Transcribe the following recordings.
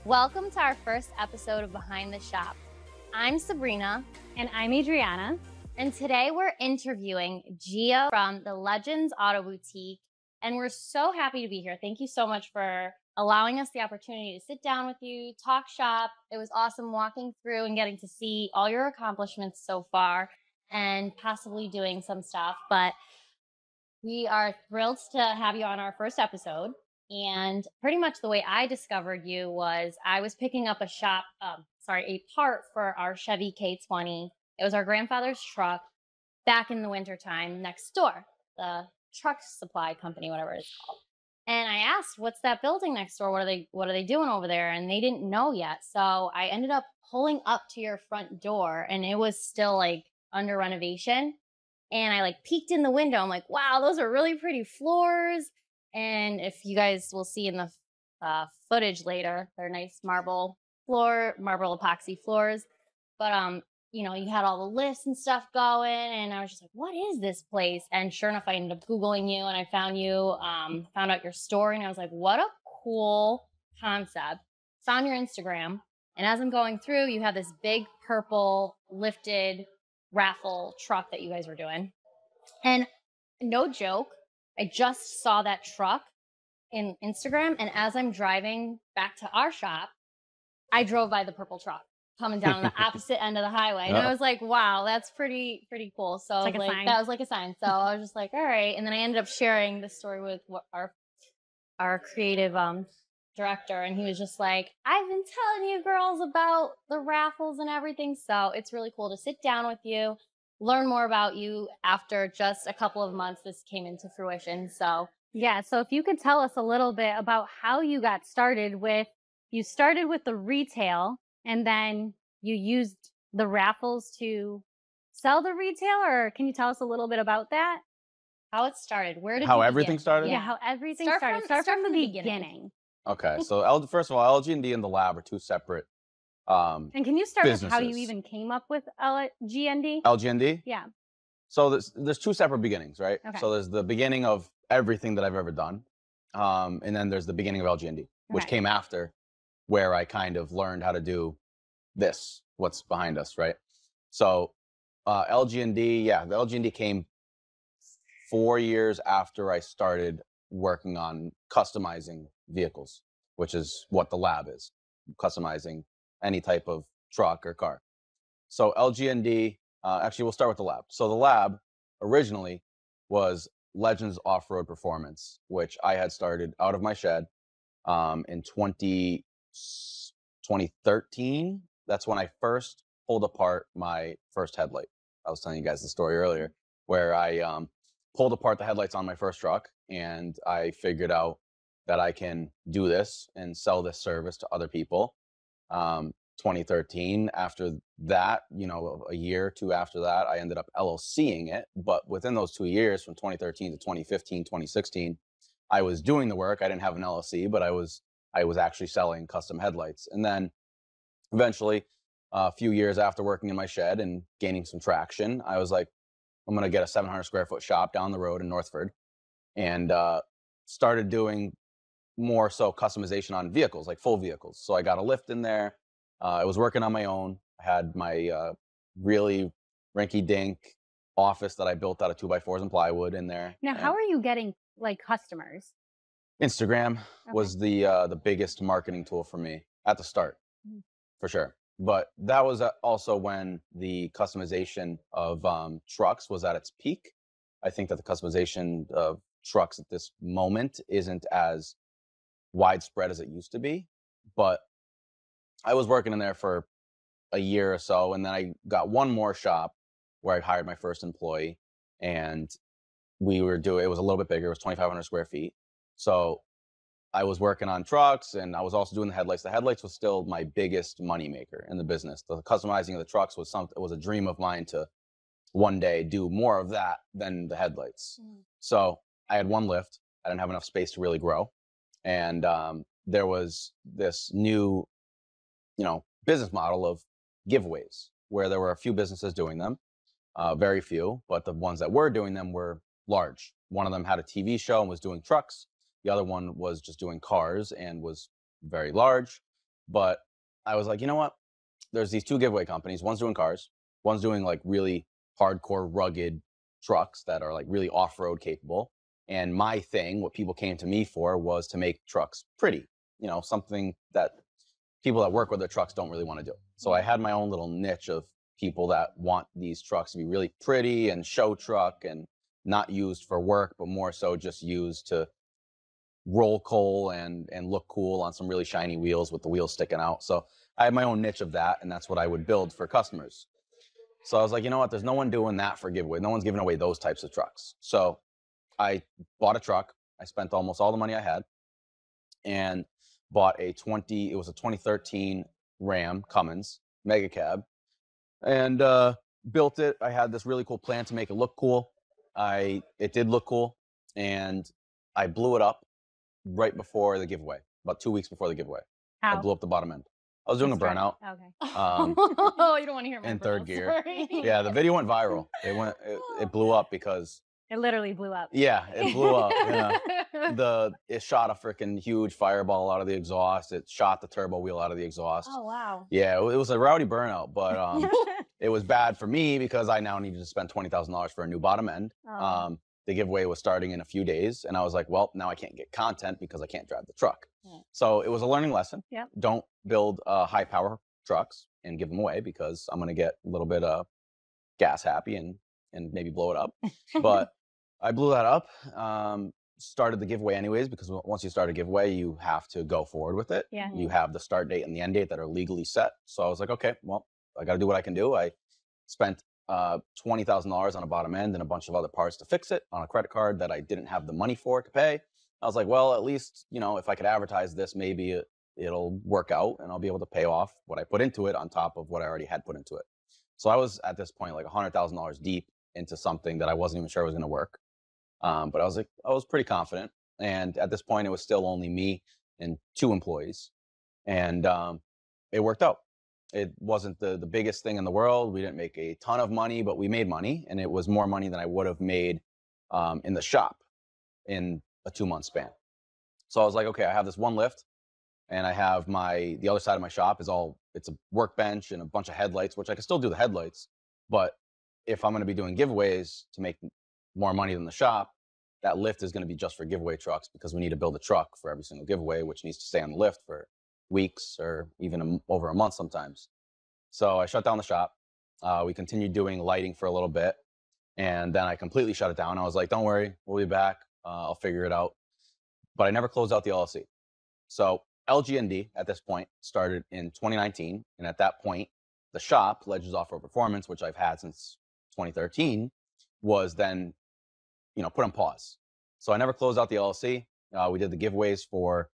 Welcome to our first episode of Behind the Shop. I'm Sabrina. And I'm Adriana. And today we're interviewing Gio from the Legends Auto Boutique. And we're so happy to be here. Thank you so much for allowing us the opportunity to sit down with you, talk shop. It was awesome walking through and getting to see all your accomplishments so far and possibly doing some stuff. But we are thrilled to have you on our first episode. And pretty much the way I discovered you was I was picking up a part for our Chevy K20. It was our grandfather's truck back in the wintertime next door, the truck supply company, whatever it's called. And I asked, what's that building next door? What are they doing over there? And they didn't know yet. So I ended up pulling up to your front door and it was still like under renovation. And I like peeked in the window. I'm like, wow, those are really pretty floors. And if you guys will see in the footage later, they're nice marble epoxy floors. But, you know, you had all the lifts and stuff going. And I was just like, what is this place? And sure enough, I ended up Googling you and I found you, found out your story. And I was like, what a cool concept. Found your Instagram. And as I'm going through, you have this big purple lifted Raffle truck that you guys were doing. And no joke, I just saw that truck in Instagram, and as I'm driving back to our shop, I drove by the purple truck coming down the opposite end of the highway, and I was like, "Wow, that's pretty cool." So like that was like a sign. So I was just like, "All right," and then I ended up sharing the story with our creative director, and he was just like, "I've been telling you girls about the raffles and everything." So it's really cool to sit down with you, learn more about you after just a couple of months this came into fruition. So yeah, so if you could tell us a little bit about how you got started with the retail and then you used the raffles to sell the retail, or can you tell us a little bit about that? how it started, How everything started? Yeah, how everything started. Start from the beginning. Okay, so first of all, LGND and the lab are two separate And can you start with how you businesses. even came up with LGND? LGND? Yeah. So there's two separate beginnings, right? Okay. So there's the beginning of everything that I've ever done. And then there's the beginning of LGND, which Okay. came after, where I kind of learned how to do this, what's behind us, right? So LGND, the LGND came 4 years after I started working on customizing vehicles, which is what the lab is, customizing any type of truck or car. So LGND, actually we'll start with the lab. So the lab originally was Legends Off-Road Performance, which I had started out of my shed in 2013. That's when I first pulled apart my first headlight. I was telling you guys the story earlier, where I pulled apart the headlights on my first truck, and I figured out that I can do this and sell this service to other people. 2013. After that, you know, a year or two after that, I ended up LLCing it. But within those 2 years, from 2013 to 2015, 2016, I was doing the work. I didn't have an LLC, but I was actually selling custom headlights. And then eventually, a few years after working in my shed and gaining some traction, I was like, I'm going to get a 700 square foot shop down the road in Northford, and started doing more so customization on vehicles, like full vehicles. So I got a lift in there. I was working on my own. I had my really rinky-dink office that I built out of 2x4s and plywood in there. Now, how are you getting like customers? Instagram was the biggest marketing tool for me at the start, for sure. But that was also when the customization of trucks was at its peak. I think that the customization of trucks at this moment isn't as widespread as it used to be. But I was working in there for a year or so, and then I got one more shop where I hired my first employee, and it was a little bit bigger. It was 2,500 square feet. So I was working on trucks, and I was also doing the headlights. The headlights was still my biggest moneymaker in the business. The customizing of the trucks was a dream of mine to one day do more of that than the headlights. So I had one lift. I didn't have enough space to really grow. And there was this new, business model of giveaways where there were a few businesses doing them, very few, but the ones that were doing them were large. One of them had a TV show and was doing trucks. The other one was just doing cars and was very large. But I was like, you know what? There's these two giveaway companies. One's doing cars. One's doing like really hardcore, rugged trucks that are like really off-road capable. And my thing, what people came to me for, was to make trucks pretty, something that people that work with their trucks don't really want to do. So I had my own little niche of people that want these trucks to be really pretty and show truck and not used for work, but more so just used to roll coal and look cool on some really shiny wheels with the wheels sticking out. So I had my own niche of that, and that's what I would build for customers. So I was like, you know what? There's no one doing that for giveaway. No one's giving away those types of trucks. So I bought a truck. I spent almost all the money I had and bought it was a 2013 Ram Cummins Mega Cab, and built it. I had this really cool plan to make it look cool. It did look cool, and I blew it up right before the giveaway, about 2 weeks before the giveaway. How? I blew up the bottom end. I was doing a burnout. Okay. Oh, you don't want to hear my in burnout third gear. story. Yeah, the video went viral. It blew up because It literally blew up. yeah, it blew up. Yeah. It shot a freaking huge fireball out of the exhaust. It shot the turbo wheel out of the exhaust. Oh wow. Yeah, it was a rowdy burnout, but it was bad for me because I now needed to spend $20,000 for a new bottom end. Oh. The giveaway was starting in a few days, and I was like, well, now I can't get content because I can't drive the truck. Yeah. So it was a learning lesson. Yep. Don't build high power trucks and give them away because I'm going to get a little bit gas happy and maybe blow it up. But I blew that up, started the giveaway anyways, because once you start a giveaway, you have to go forward with it. Yeah. You have the start date and the end date that are legally set. So I was like, okay, well, I got to do what I can do. I spent $20,000 on a bottom end and a bunch of other parts to fix it on a credit card that I didn't have the money for to pay. I was like, well, at least, if I could advertise this, maybe it'll work out and I'll be able to pay off what I put into it on top of what I already had put into it. So I was at this point like $100,000 deep into something that I wasn't even sure was going to work. But I was pretty confident. And at this point, it was still only me and 2 employees. And it worked out. It wasn't the biggest thing in the world. We didn't make a ton of money, but we made money. And it was more money than I would have made in the shop in a 2-month span. So I was like, okay, I have this one lift, and I have the other side of my shop it's a workbench and a bunch of headlights, which I can still do the headlights. But if I'm going to be doing giveaways to make more money than the shop, that lift is going to be just for giveaway trucks because we need to build a truck for every single giveaway, which needs to stay on the lift for weeks or even over a month sometimes. So I shut down the shop. We continued doing lighting for a little bit, and then I completely shut it down. I was like, don't worry, we'll be back. I'll figure it out. But I never closed out the LLC. So LGND at this point started in 2019. And at that point, the shop, Legends Off-Road Performance, which I've had since 2013, was then, put on pause. So I never closed out the LLC. We did the giveaways for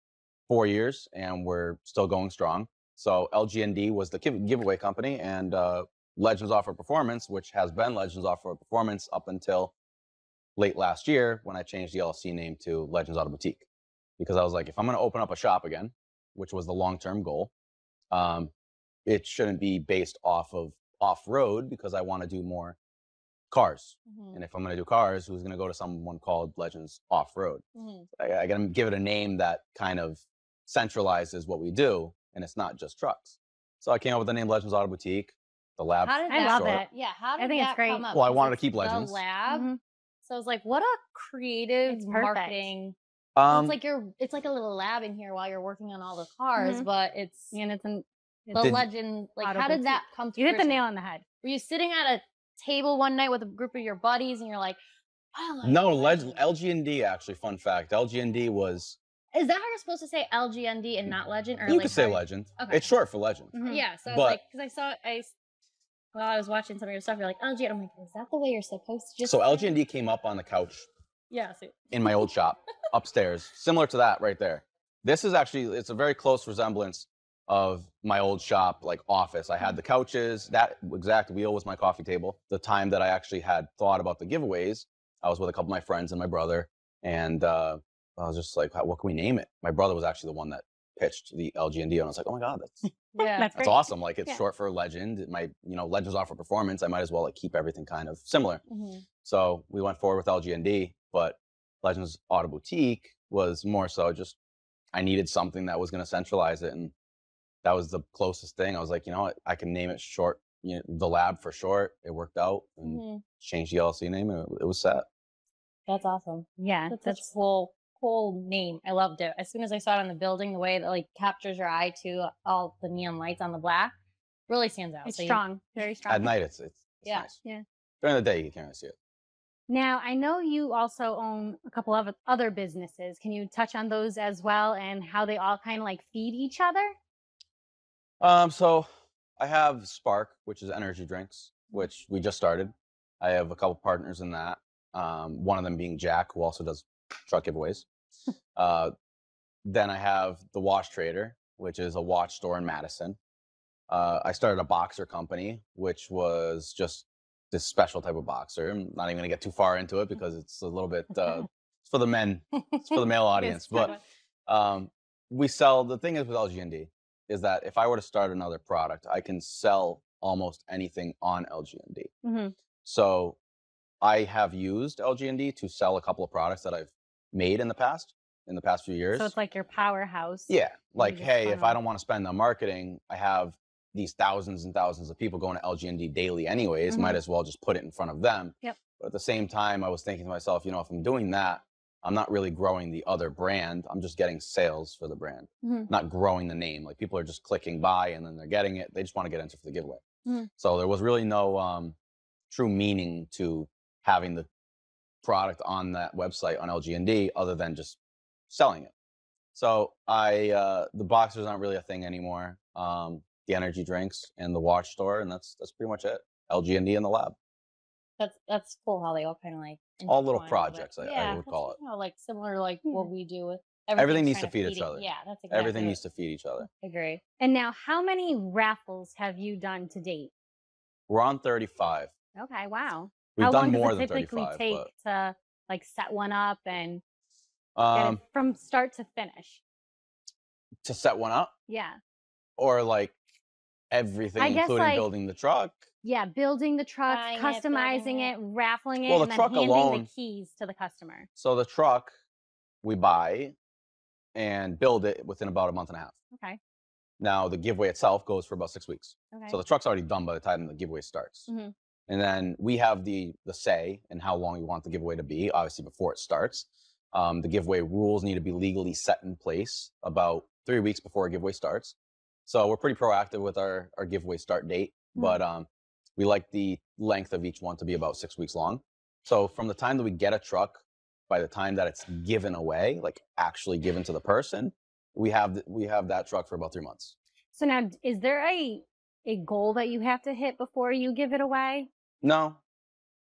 4 years, and we're still going strong. So LGND was the giveaway company, and Legends Off-Road Performance, which has been Legends Off-Road Performance up until late last year when I changed the LLC name to Legends Auto Boutique. Because I was like, if I'm going to open up a shop again, which was the long-term goal, it shouldn't be based off of off-road because I want to do more cars. Mm-hmm. And if I'm going to do cars, who's going to go to someone called Legends Off-Road? Mm-hmm. I got to give it a name that kind of centralizes what we do, and it's not just trucks. So I came up with the name Legends Auto Boutique. The lab. I love it. Yeah, how did I think that it's great. come up? Well, I wanted to keep Legends. The lab. Mm-hmm. So I was like, what a creative marketing. It's like a little lab in here while you're working on all the cars, but it's Legend. Like, how did that come to You hit the fruition? nail on the head. Were you sitting at a table one night with a group of your buddies and you're like, no, LGND, actually, fun fact. LGND was... Is that how you're supposed to say LGND and not Legend? Or you could say Legend. Okay. It's short for Legend. Mm-hmm. Yeah, so I was like, because while I was watching some of your stuff, you're like, LG. I'm like, is that the way you're supposed to just So say it? LGND came up on the couch Yeah. So, in my old shop upstairs, similar to that right there. This is actually, it's a very close resemblance of my old shop, like office. I had the couches, that exact wheel was my coffee table. The time that I actually had thought about the giveaways, I was with a couple of my friends and my brother, and I was just like, what can we name it? My brother was actually the one that pitched the LGND, and I was like, oh my God, yeah. that's awesome. Like, it's short for legend. Legends are for performance. I might as well like keep everything kind of similar. So we went forward with LGND, but Legends Auto Boutique was more so just, I needed something that was going to centralize it. And that was the closest thing. I was like, you know what, I can name it short, the lab for short. It worked out, and changed the LLC name, and it was set. That's awesome. Yeah. That's a cool name. I loved it. As soon as I saw it on the building, the way that like captures your eye to all the neon lights on the black really stands out. It's strong, very strong. At night, it's yeah. nice. Yeah. During the day, you can't really see it. Now, I know you also own a couple of other businesses. Can you touch on those as well and how they all kind of like feed each other? So I have Spark, which is energy drinks, which we just started. I have a couple partners in that. One of them being Jack, who also does truck giveaways. Then I have the Watch Trader, which is a watch store in Madison. I started a boxer company, which was just this special type of boxer. I'm not even going to get too far into it because it's a little bit, it's for the men, it's for the male audience. But we sell, the thing is with LGND is that if I were to start another product, I can sell almost anything on LGND. So I have used LGND to sell a couple of products that I've made in the past few years. So it's like your powerhouse. Yeah. Like, hey, if I don't want to spend on marketing, I have these thousands and thousands of people going to LGND daily anyways, might as well just put it in front of them. Yep. But at the same time, I was thinking to myself, if I'm doing that, I'm not really growing the other brand. I'm just getting sales for the brand, not growing the name. Like, people are just clicking buy and then they're getting it. They just want to get into for the giveaway. So there was really no true meaning to having the product on that website on LGND other than just selling it. So the boxers aren't really a thing anymore. The energy drinks and the watch store, and that's pretty much it. LGND and the lab. That's cool how they all kind of like all little projects. I would call it. Like similar, like what we do with everything needs to feed each other. Yeah, that's exactly everything needs to feed each other. Agree. And now, how many raffles have you done to date? We're on 35. Okay, wow. We've done more than 35. How long does it typically take to like set one up and get it from start to finish? To set one up? Yeah. Or like everything, including building the truck? Yeah, building the truck, customizing it, raffling it, and then handing the keys to the customer. So the truck we buy and build it within about a month and a half. Okay. Now the giveaway itself goes for about 6 weeks. Okay. So the truck's already done by the time the giveaway starts. And then we have the say in how long we want the giveaway to be, obviously before it starts. The giveaway rules need to be legally set in place about 3 weeks before a giveaway starts. So we're pretty proactive with our giveaway start date, but we like the length of each one to be about 6 weeks long. So from the time that we get a truck, by the time that it's given away, like actually given to the person, we have that truck for about 3 months. So now, is there a goal that you have to hit before you give it away? No,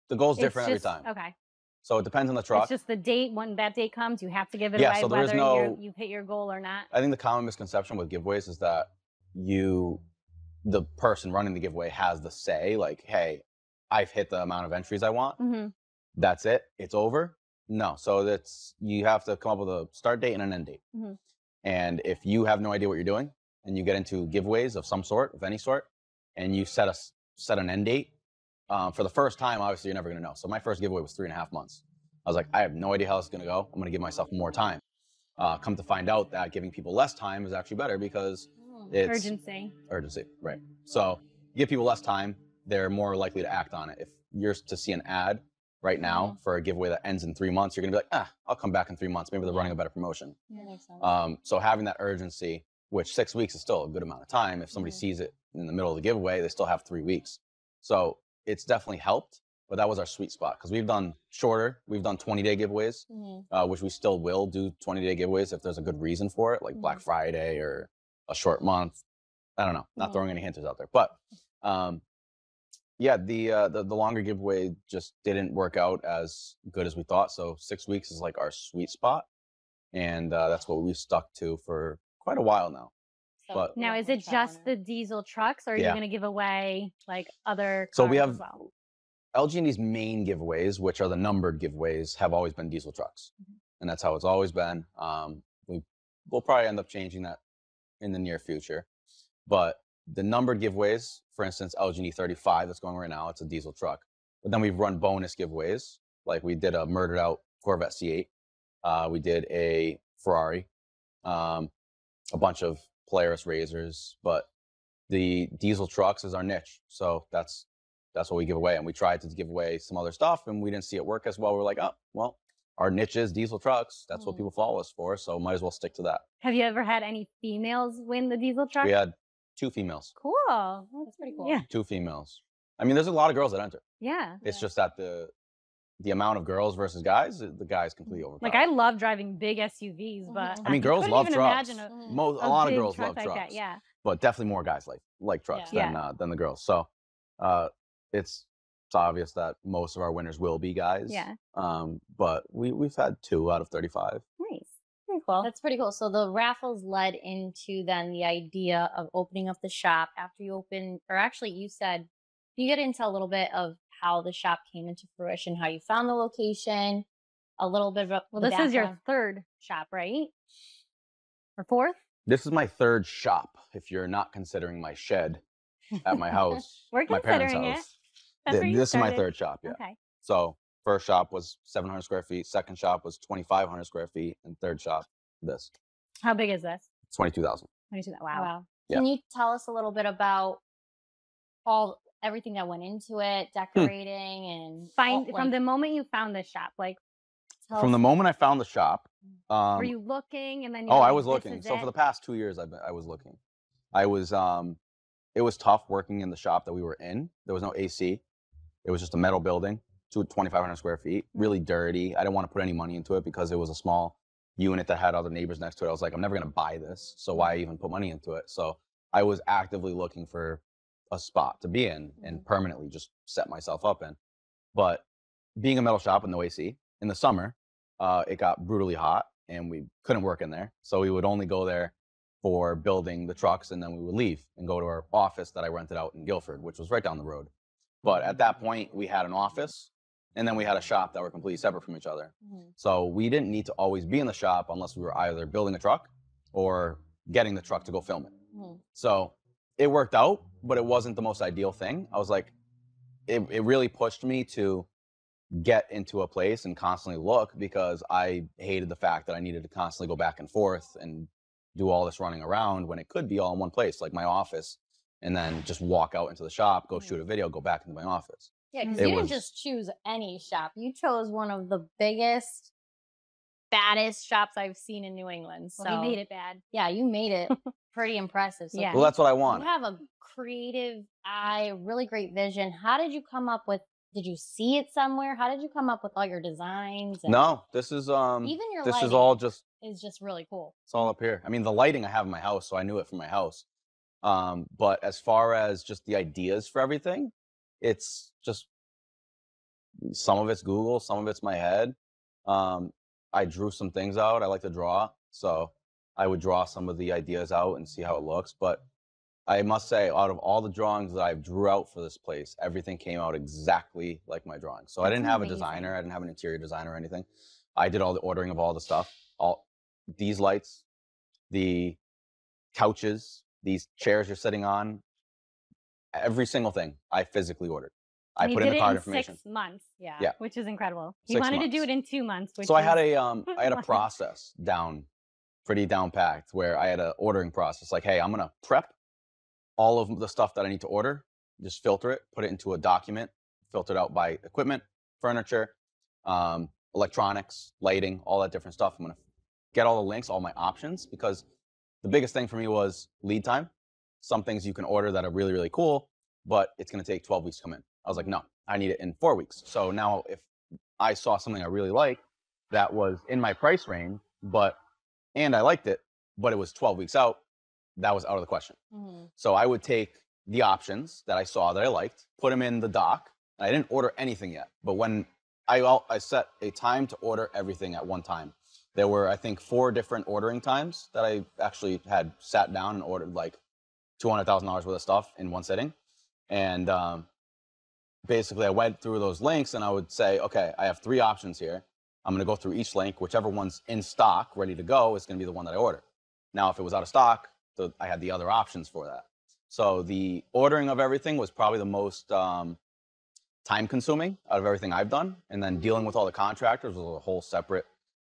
the goal's different every time. Okay. So it depends on the truck. It's just the date. When that date comes, you have to give it away, so whether you've hit your goal or not. I think the common misconception with giveaways is that the person running the giveaway has the say, like, hey, I've hit the amount of entries I want. That's it. It's over. No. So you have to come up with a start date and an end date. And if you have no idea what you're doing and you get into giveaways of some sort, of any sort, and you set an end date, for the first time, obviously you're never going to know. So my first giveaway was 3.5 months. I was like, I have no idea how this is going to go. I'm going to give myself more time. Come to find out that giving people less time is actually better because it's urgency, right? So you give people less time, they're more likely to act on it. If you're to see an ad right now for a giveaway that ends in 3 months, you're going to be like, I'll come back in 3 months. Maybe they're running a better promotion. That makes sense. So having that urgency, which 6 weeks is still a good amount of time. If somebody sees it in the middle of the giveaway, they still have 3 weeks. So it's definitely helped, but that was our sweet spot because we've done shorter. We've done 20-day giveaways, which we still will do 20-day giveaways if there's a good reason for it, like Black Friday or a short month. I don't know, not throwing any hints out there, but Yeah, the longer giveaway just didn't work out as good as we thought. So 6 weeks is like our sweet spot, and that's what we've stuck to for quite a while now. So But Now, is it just the diesel trucks, or are you Yeah. going to give away like other cars so we as have well? LGND's main giveaways, which are the numbered giveaways, have always been diesel trucks, and that's how it's always been. We'll probably end up changing that in the near future, but the numbered giveaways, for instance, LGND 35 that's going right now, it's a diesel truck. But then we've run bonus giveaways, like we did a murdered out Corvette C8, we did a Ferrari, a bunch of Polaris Razors, but the diesel trucks is our niche, so that's what we give away. And we tried to give away some other stuff, and we didn't see it work as well. We're like, oh, well, our niche is diesel trucks. That's what people follow us for, so might as well stick to that. Have you ever had any females win the diesel truck? We had 2 females. Cool. That's pretty cool. Yeah. 2 females. I mean, there's a lot of girls that enter. Yeah. It's just that the amount of girls versus guys, the guys completely overpower. Like, I love driving big SUVs, but I mean, girls couldn't love even trucks. imagine A lot of big girls truck love like trucks. that, yeah. But definitely more guys like trucks Yeah. than the girls. So it's obvious that most of our winners will be guys. Yeah. But we've had 2 out of 35. Nice. Very cool. That's pretty cool. So the raffles led into then the idea of opening up the shop after you open, or actually you said, you get into a little bit of how the shop came into fruition, how you found the location, a little bit of Well, the this is your background. 3rd shop, right? Or 4th? This is my 3rd shop, if you're not considering my shed at my house, We're my parents' considering it. house. That's where you This is my started. 3rd shop, yeah. Okay. So first shop was 700 square feet, second shop was 2,500 square feet, and third shop, this, How big is this? 22,000. Wow. Wow. Yeah. Can you tell us a little bit about everything that went into it, decorating and From the moment you found this shop, like, From the moment I found the shop, were you looking and then you oh, were I like, was "This looking. is So it"? for the past 2 years, I was looking. I was, it was tough working in the shop that we were in. There was no AC. It was just a metal building, 2,500 square feet, really dirty. I didn't want to put any money into it because it was a small unit that had other neighbors next to it. I was like, I'm never going to buy this, so why even put money into it? So I was actively looking for a spot to be in and permanently just set myself up in. But being a metal shop with no AC, in the summer, it got brutally hot and we couldn't work in there. So we would only go there for building the trucks, and then we would leave and go to our office that I rented out in Guilford, which was right down the road. But at that point, we had an office, and then we had a shop that were completely separate from each other. So we didn't need to always be in the shop unless we were either building a truck or getting the truck to go film it. So it worked out, but it wasn't the most ideal thing. I was like, it really pushed me to get into a place and constantly look, because I hated the fact that I needed to constantly go back and forth and do all this running around when it could be all in one place, like my office, and then just walk out into the shop, go shoot a video, go back into my office. Yeah, because It you didn't was- just choose any shop. You chose one of the biggest, baddest shops I've seen in New England. So Well, he made it bad. yeah, you made it pretty impressive. So Yeah. Well, that's what I you want. have a creative eye, really great vision. How did you come up with? Did you see it somewhere? How did you come up with all your designs? And No, this is even your this is lighting all just is just really cool. it's all up here. I mean, the lighting I have in my house, so I knew it from my house. But as far as just the ideas for everything, it's just some of it's Google, some of it's my head. I drew some things out. I like to draw, so I would draw some of the ideas out and see how it looks. But I must say, out of all the drawings that I drew out for this place, everything came out exactly like my drawings. So I That's didn't have amazing. a designer. I didn't have an interior designer or anything. I did all the ordering of all the stuff. All these lights, the couches, these chairs you're sitting on, every single thing I physically ordered. I And put he in did the it card in information. 6 months. Yeah. Yeah. Which is incredible. He 6 wanted to do months. it in 2 months. Which So I is, had a process pretty down packed, where I had a ordering process. Like, hey, I'm gonna prep all of the stuff that I need to order, just filter it, put it into a document, filtered out by equipment, furniture, electronics, lighting, all that different stuff. I'm gonna get all the links, all my options, because the biggest thing for me was lead time. Some things you can order that are really, really cool, but it's gonna take 12 weeks to come in. I was like, no, I need it in 4 weeks. So now if I saw something I really liked that was in my price range, and I liked it, but it was 12 weeks out, that was out of the question. So I would take the options that I saw that I liked, put them in the dock. And I didn't order anything yet, but when I set a time to order everything at one time. There were, I think, 4 different ordering times that I actually had sat down and ordered like $200,000 worth of stuff in one sitting. And basically I went through those links and I would say, okay, I have 3 options here. I'm going to go through each link. Whichever one's in stock, ready to go, is going to be the one that I order. Now, if it was out of stock, I had the other options for that. So the ordering of everything was probably the most time consuming out of everything I've done. And then dealing with all the contractors was a whole separate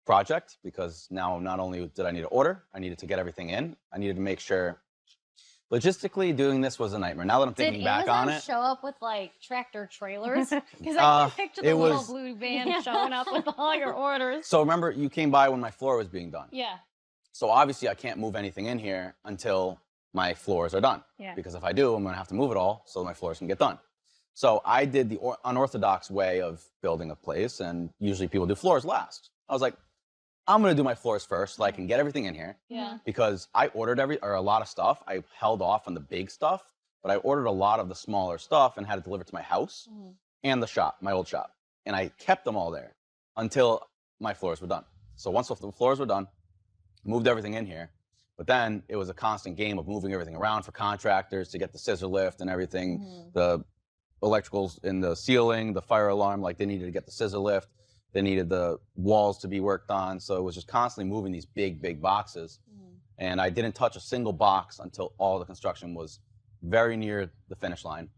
project, because now not only did I need to order, I needed to get everything in. I needed to make sure. Logistically, doing this was a nightmare. Now that I'm thinking back on it. Did Amazon show up with like tractor trailers? Because I can picture the little was- blue van showing up with all your orders. So remember, you came by when my floor was being done. Yeah. So obviously I can't move anything in here until my floors are done. Yeah. Because if I do, I'm going to have to move it all so my floors can get done. So I did the unorthodox way of building a place, and usually people do floors last. I was like, I'm going to do my floors first so I can get everything in here. Yeah. Because I ordered a lot of stuff. I held off on the big stuff, but I ordered a lot of the smaller stuff and had it delivered to my house and the shop, my old shop. And I kept them all there until my floors were done. So once the floors were done, moved everything in here. But then it was a constant game of moving everything around for contractors to get the scissor lift and everything, the electricals in the ceiling, the fire alarm, like they needed to get the scissor lift. They needed the walls to be worked on. So it was just constantly moving these big, big boxes. And I didn't touch a single box until all the construction was very near the finish line.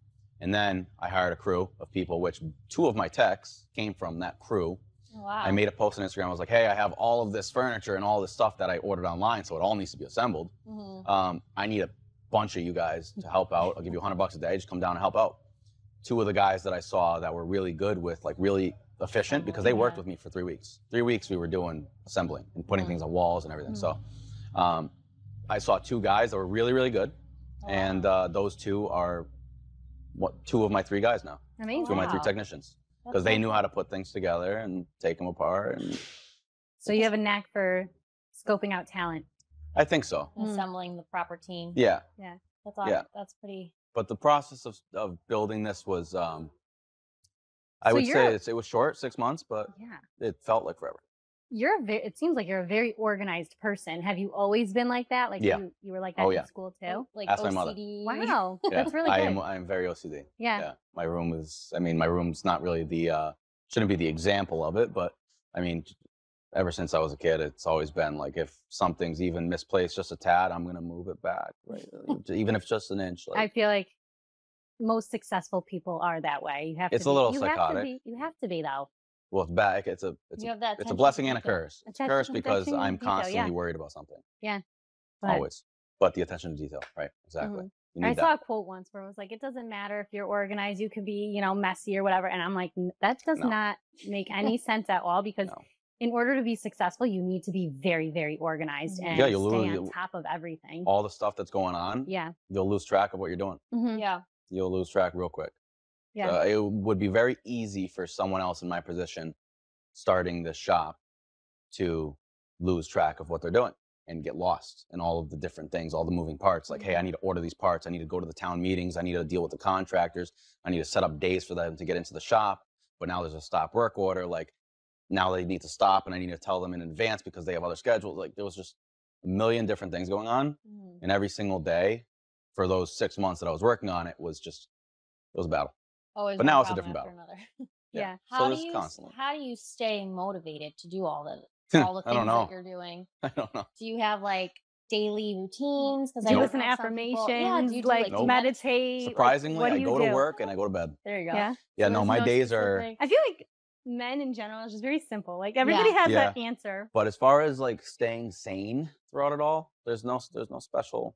And then I hired a crew of people, which 2 of my techs came from that crew. Oh, wow. I made a post on Instagram. I was like, hey, I have all of this furniture and all this stuff that I ordered online, so it all needs to be assembled. I need a bunch of you guys to help out. I'll give you $100 a day. Just come down and help out. 2 of the guys that I saw that were really good with, like really efficient, because they worked with me for 3 weeks. 3 weeks we were doing assembling and putting things on walls and everything. So I saw 2 guys that were really, really good. And those 2 are 2 of my 3 guys now. Amazing. 2 of my 3 technicians. Because they knew how to put things together and take them apart. And So you have a knack for scoping out talent. I think so. Assembling the proper team. Yeah. That's awesome. Yeah. That's pretty. But the process of building this was, I So would you're say it was short, 6 months, but it felt like forever. It seems like you're a very organized person. Have you always been like that? Like you were like that Oh, in yeah. school too? Like Ask my mother. OCD. Wow. Yeah. That's really good. I am very OCD. Yeah. My room's not really shouldn't be the example of it, but I mean, ever since I was a kid, it's always been like, if something's even misplaced just a tad, I'm going to move it back, right? Even if it's just an inch. Like, I feel like most successful people are that way. You have It's to a be, little you psychotic. Have to be, you have to be though. well, it's back. It's a You have that it's a attention blessing to and a detail. curse. It's a Attention curse to because detail, I'm yeah. constantly worried about something. But Always. But the attention to detail, right? Exactly. You need I that. saw a quote once where it was like, it doesn't matter if you're organized, you could be, messy or whatever. And I'm like, that does No. not make any sense at all, because No. in order to be successful, you need to be very, very organized and Yeah, you'll stay lose- on top of everything. All the stuff that's going on, Yeah. you'll lose track of what you're doing. Yeah. You'll lose track real quick. Yeah. It would be very easy for someone else in my position starting this shop to lose track of what they're doing and get lost in all of the different things, all the moving parts. Like, hey, I need to order these parts. I need to go to the town meetings. I need to deal with the contractors. I need to set up days for them to get into the shop. But now there's a stop work order. Like, now they need to stop and I need to tell them in advance because they have other schedules. Like, there was just a million different things going on. And every single day for those 6 months that I was working on it was a battle. Always But one now it's a problem different after battle. another. Yeah. So How this do is you constantly. how do you stay motivated to do all the I things don't know. that you're doing? I don't know. Do you have like daily routines? Because Do you Nope. listen to affirmations? Yeah, do you do, like Nope. meditate? Surprisingly, what do I you go do? to work and I go to bed. There you go. Yeah. Yeah, So no, there's my days are. specific- I feel like men in general is just very simple. Like everybody has Yeah. that answer. But as far as like staying sane throughout it all, there's no special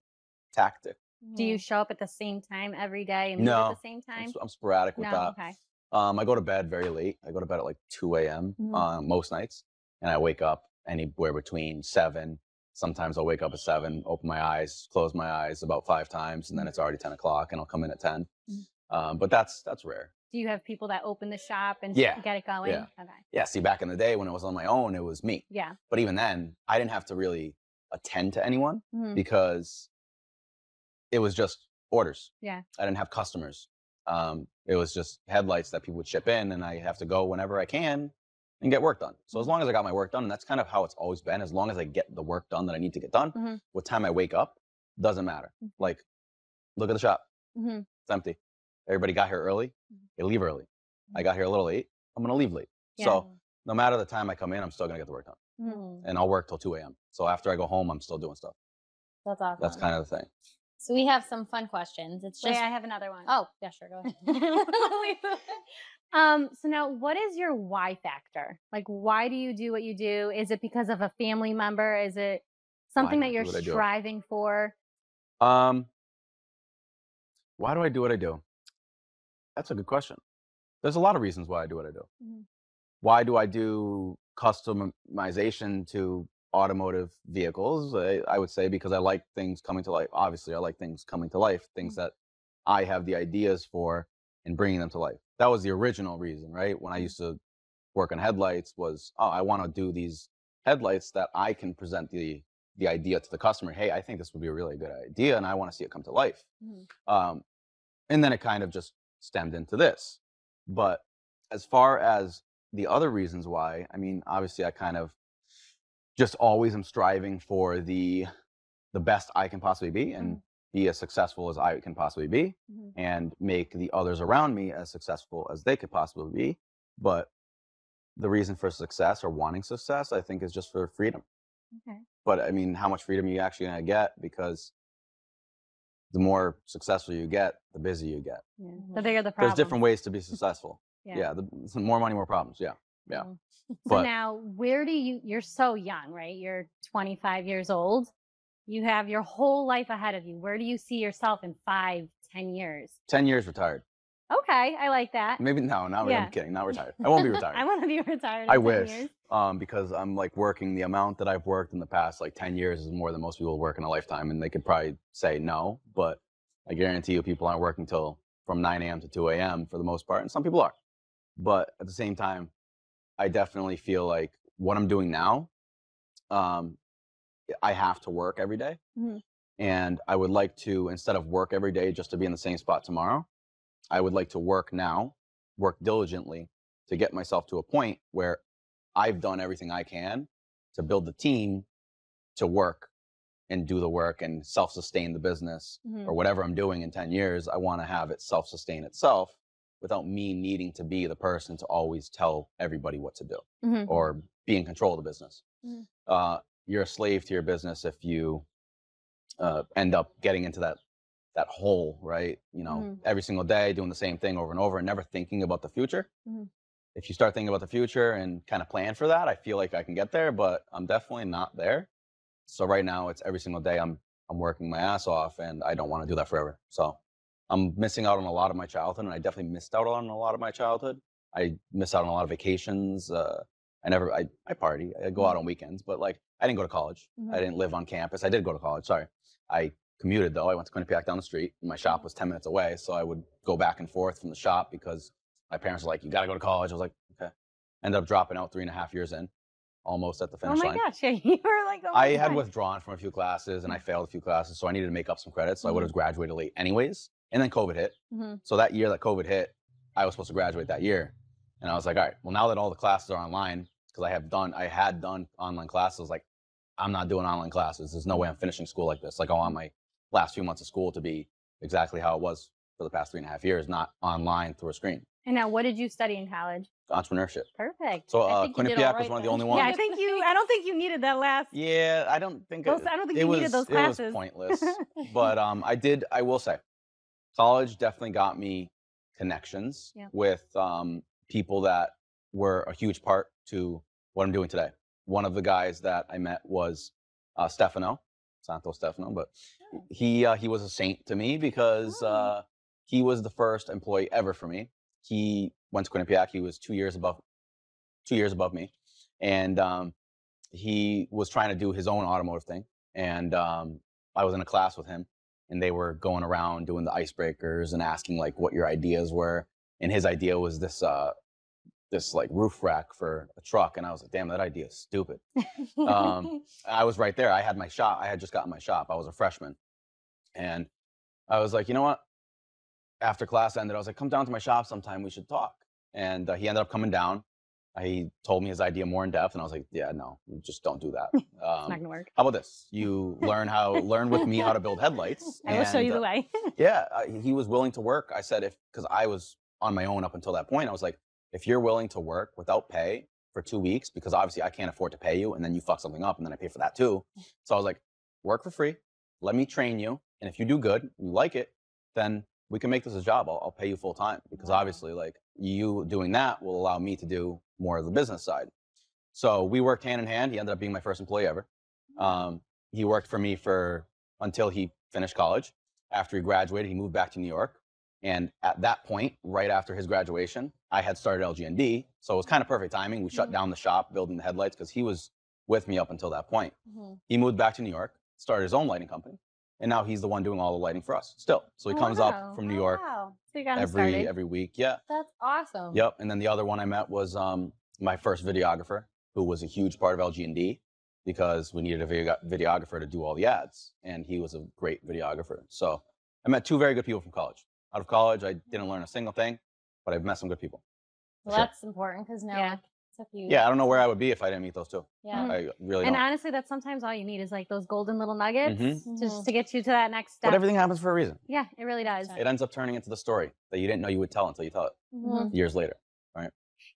tactic. Do you show up at the same time every day and leave No. at the same time? I'm sporadic with No. that. Okay. I go to bed very late. I go to bed at like 2 a.m. Most nights, and I wake up anywhere between 7. Sometimes I'll wake up at 7, open my eyes, close my eyes about 5 times, and then it's already 10 o'clock, and I'll come in at 10. But that's rare. Do you have people that open the shop and Yeah. get it going? Yeah. Okay. Yeah. See, back in the day when I was on my own, it was me. Yeah. But even then, I didn't have to really attend to anyone Mhm. because it was just orders. Yeah. I didn't have customers. It was just headlights that people would ship in, and I have to go whenever I can and get work done. So as long as I got my work done, and that's kind of how it's always been, as long as I get the work done that I need to get done, what time I wake up, doesn't matter. Like, look at the shop. It's empty. Everybody got here early. They leave early. I got here a little late. I'm going to leave late. Yeah. So no matter the time I come in, I'm still going to get the work done. And I'll work till 2 a.m. So after I go home, I'm still doing stuff. That's awesome. That's kind of the thing. So we have some fun questions. It's just, Wait, I have another one. oh, yeah, sure, go ahead. So now, what is your why factor? Like, why do you do what you do? Is it because of a family member? Is it something that you're striving for? Why do I do what I do? That's a good question. There's a lot of reasons why I do what I do. Why do I do customization to automotive vehicles? I would say because I like things coming to life. Obviously, I like things coming to life, things that I have the ideas for and bringing them to life. That was the original reason, right? When I used to work on headlights was, oh, I want to do these headlights that I can present the idea to the customer. Hey, I think this would be a really good idea and I want to see it come to life. And then it kind of just stemmed into this. But as far as the other reasons why, I mean, obviously I kind of just always am striving for the best I can possibly be and be as successful as I can possibly be and make the others around me as successful as they could possibly be. But the reason for success or wanting success, I think, is just for freedom. But I mean, how much freedom are you actually going to get? Because the more successful you get, the busier you get. The bigger the problem. There's different ways to be successful. The more money, more problems. Yeah. So now, where do you're so young, right? You're 25 years old. You have your whole life ahead of you. Where do you see yourself in 5, 10 years? 10 years retired. Okay, I like that. Maybe I'm kidding. Not retired. I won't be retired. I want to be retired. I wish. Because I'm like working, the amount that I've worked in the past like 10 years is more than most people work in a lifetime. And they could probably say no, but I guarantee you people aren't working till from 9 a.m. to 2 a.m. for the most part. And some people are. But at the same time, I definitely feel like what I'm doing now, I have to work every day. And I would like to, instead of work every day just to be in the same spot tomorrow, I would like to work now, work diligently to get myself to a point where I've done everything I can to build the team to work and do the work and self-sustain the business or whatever I'm doing in 10 years. I want to have it self-sustain itself without me needing to be the person to always tell everybody what to do or be in control of the business. You're a slave to your business if you end up getting into that hole, right? You know, every single day doing the same thing over and over and never thinking about the future. If you start thinking about the future and kind of plan for that, I feel like I can get there, but I'm definitely not there. So right now it's every single day I'm working my ass off and I don't want to do that forever. So I'm missing out on a lot of my childhood, and I definitely missed out on a lot of my childhood. I missed out on a lot of vacations. I party. I go out on weekends, but like I didn't go to college. I didn't live on campus. I did go to college. Sorry. I commuted though. I went to Quinnipiac down the street. And my shop was 10 minutes away. So I would go back and forth from the shop because my parents were like, you got to go to college. I was like, okay. Ended up dropping out 3.5 years in, almost at the finish line. Oh my gosh. Yeah, you were like, oh my I had God. withdrawn from a few classes and I failed a few classes. So I needed to make up some credits. So I would have graduated late anyways. And then COVID hit. So that year that COVID hit, I was supposed to graduate that year. And I was like, all right, well, now that all the classes are online, because I had done online classes, like I'm not doing online classes. There's no way I'm finishing school like this. Like I want my last few months of school to be exactly how it was for the past 3.5 years, not online through a screen. And now, what did you study in college? Entrepreneurship. Perfect. So Quinnipiac was one of the only ones. Yeah, I don't think you needed that last. Yeah, I don't think you needed those classes. It was pointless. But I will say, college definitely got me connections with people that were a huge part to what I'm doing today. One of the guys that I met was Santostefano, but he was a saint to me because he was the first employee ever for me. He went to Quinnipiac. He was 2 years above me, and he was trying to do his own automotive thing. And I was in a class with him, and they were going around doing the icebreakers and asking like what your ideas were. And his idea was this like roof rack for a truck, and I was like, damn, that idea is stupid. I was right there. I had my shop. I had just gotten my shop. I was a freshman, and I was like, you know what? After class ended, I was like, come down to my shop sometime. We should talk. And he ended up coming down. He told me his idea more in depth, and I was like, yeah, no, just don't do that. It's not gonna work. How about this? You learn with me how to build headlights. I will show you the way. Yeah, he was willing to work. I said, because I was on my own up until that point, I was like, if you're willing to work without pay for 2 weeks, because obviously I can't afford to pay you, and then you fuck something up, and then I pay for that too. So I was like, work for free. Let me train you, and if you do good, and you like it, then we can make this a job. I'll pay you full time, because obviously, like, you doing that will allow me to do more of the business side. So we worked hand in hand. He ended up being my first employee ever. He worked for me until he finished college. After he graduated, he moved back to New York. And at that point, right after his graduation, I had started LGND. So it was kind of perfect timing. We shut down the shop building the headlights because he was with me up until that point. He moved back to New York, started his own lighting company. And now he's the one doing all the lighting for us still. So he comes up from New York So you got every week. Yeah. That's awesome. Yep. And then the other one I met was my first videographer, who was a huge part of LGND, because we needed a videographer to do all the ads. And he was a great videographer. So I met two very good people from college. Out of college, I didn't learn a single thing, but I've met some good people. Well, that's important, because now Yeah. like, it's up to you. Yeah, I don't know where I would be if I didn't meet those two. Yeah. I really And don't. honestly, that's sometimes all you need is like those golden little nuggets Mhm. just to get you to that next step. But everything happens for a reason. Yeah, it really does. It ends up turning into the story that you didn't know you would tell until you tell it Mhm. years later.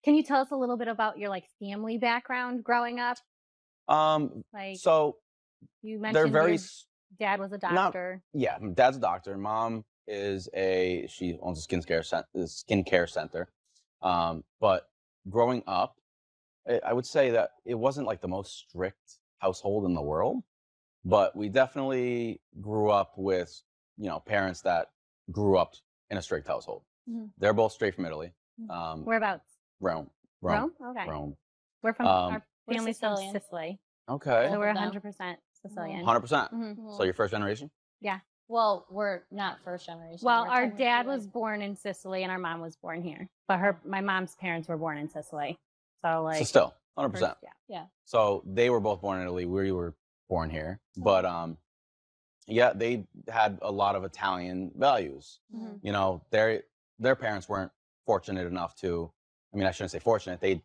Can you tell us a little bit about your like family background growing up? Like So you they're mentioned very, your dad was a doctor. yeah, dad's a doctor. Mom she owns a skincare center. But growing up, I would say that it wasn't like the most strict household in the world, but we definitely grew up with, parents that grew up in a strict household. Mhm. They're both straight from Italy. Whereabouts? Rome. Okay. Rome. We're from our We're family's from Sicilian. Sicily. Okay. So Both we're of them. 100% Sicilian. 100%. Mhm. So you're first generation? Well, we're not first generation. Well, We're our technically, dad like- was born in Sicily and our mom was born here. But my mom's parents were born in Sicily. So like So still, 100%. yeah. So they were both born in Italy. We were born here. But yeah, they had a lot of Italian values. Mhm. Their parents weren't fortunate enough to, I shouldn't say fortunate, they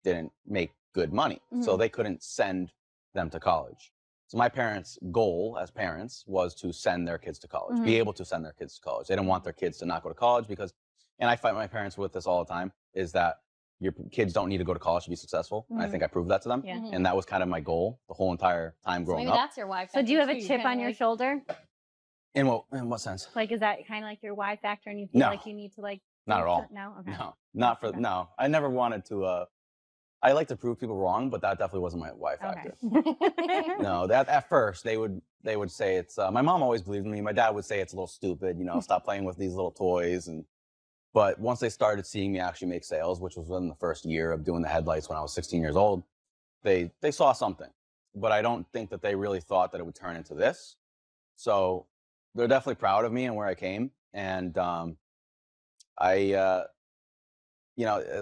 didn't make good money. So they couldn't send them to college. So my parents' goal as parents was to send their kids to college, be able to send their kids to college. They didn't want their kids to not go to college because, and I fight my parents with this all the time, is that your kids don't need to go to college to be successful. And I think I proved that to them. Yeah. And that was kind of my goal the whole entire time So growing maybe up. that's your why So do you have factor, a too. chip Kinda on your like- shoulder? In what sense? Like is that kind of like your why factor and you feel No. like you need to like Not do at all. so- No? Okay. No, not for, Okay. no. I never wanted to, I like to prove people wrong, but that definitely wasn't my why factor. Okay. No, that at first they would say it's, my mom always believed in me. My dad would say it's a little stupid, stop playing with these little toys. But once they started seeing me actually make sales, which was within the first year of doing the headlights when I was 16 years old, they saw something. But I don't think that they really thought that it would turn into this. So they're definitely proud of me and where I came. And a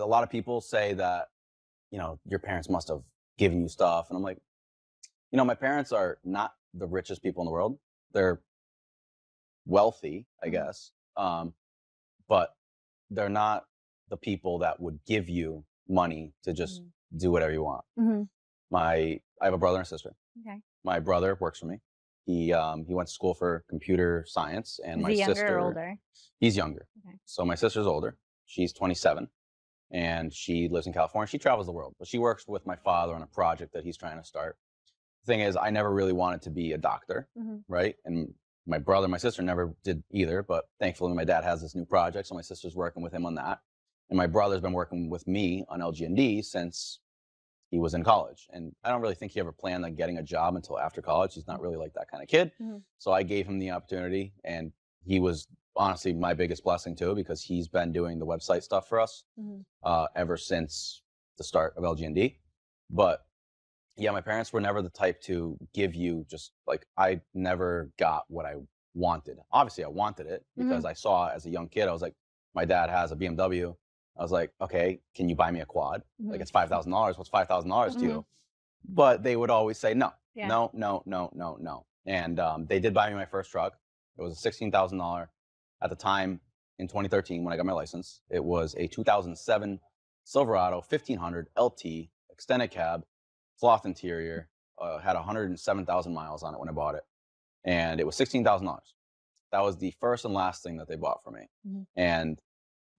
lot of people say that, your parents must have given you stuff. And I'm like, my parents are not the richest people in the world. They're wealthy, I guess. But they're not the people that would give you money to just do whatever you want. Mhm. I have a brother and a sister. Okay. My brother works for me. He went to school for computer science, and Is my he younger sister. or older? He's younger. Okay. So my sister's older. She's 27, and she lives in California. She travels the world, but she works with my father on a project that he's trying to start. The thing is, I never really wanted to be a doctor, right? And my brother and my sister never did either, but thankfully my dad has this new project, so my sister's working with him on that. And my brother's been working with me on LGND since he was in college. And I don't really think he ever planned on getting a job until after college. He's not really like that kind of kid. So I gave him the opportunity, and he was honestly my biggest blessing too, because he's been doing the website stuff for us ever since the start of LGND. But yeah, my parents were never the type to give you just like, I never got what I wanted. Obviously I wanted it because I saw as a young kid, I was like, my dad has a BMW. I was like, okay, can you buy me a quad? Like it's $5,000. What's $5,000 to you? But they would always say, no, no. And they did buy me my first truck. It was a $16,000 at the time in 2013 when I got my license. It was a 2007 Silverado 1500 LT extended cab, cloth interior, had 107,000 miles on it when I bought it, and it was $16,000. That was the first and last thing that they bought for me. And